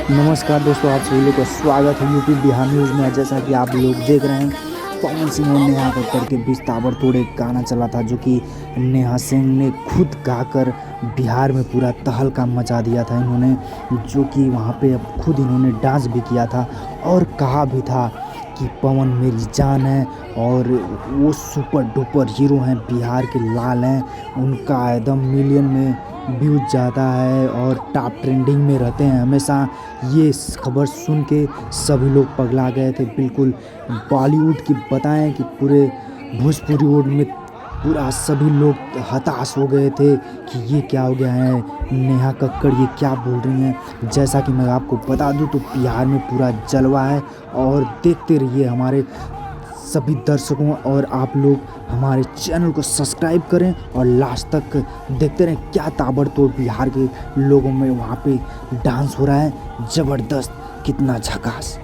नमस्कार दोस्तों, आप सभी लोग का स्वागत है यूपी बिहार न्यूज़ में। जैसा कि आप लोग देख रहे हैं, पवन सिंह और नेहा कक्कड़ के बीच ताबड़तोड़ एक गाना चला था, जो कि नेहा सिंह ने खुद गाकर बिहार में पूरा तहलका मचा दिया था इन्होंने। जो कि वहाँ पे अब खुद इन्होंने डांस भी किया था और कहा भी था कि पवन मेरी जान है और वो सुपर डुपर हीरो हैं, बिहार के लाल हैं। उनका एकदम मिलियन में व्यूज ज़्यादा है और टॉप ट्रेंडिंग में रहते हैं हमेशा। ये खबर सुन के सभी लोग पगला गए थे। बिल्कुल बॉलीवुड की बताएं कि पूरे भोजपुरी वुड में पूरा सभी लोग हताश हो गए थे कि ये क्या हो गया है, नेहा कक्कड़ ये क्या बोल रही हैं। जैसा कि मैं आपको बता दूं तो बिहार में पूरा जलवा है और देखते रहिए हमारे सभी दर्शकों, और आप लोग हमारे चैनल को सब्सक्राइब करें और लास्ट तक देखते रहें क्या ताबड़तोड़ बिहार के लोगों में वहाँ पे डांस हो रहा है। ज़बरदस्त, कितना झकास।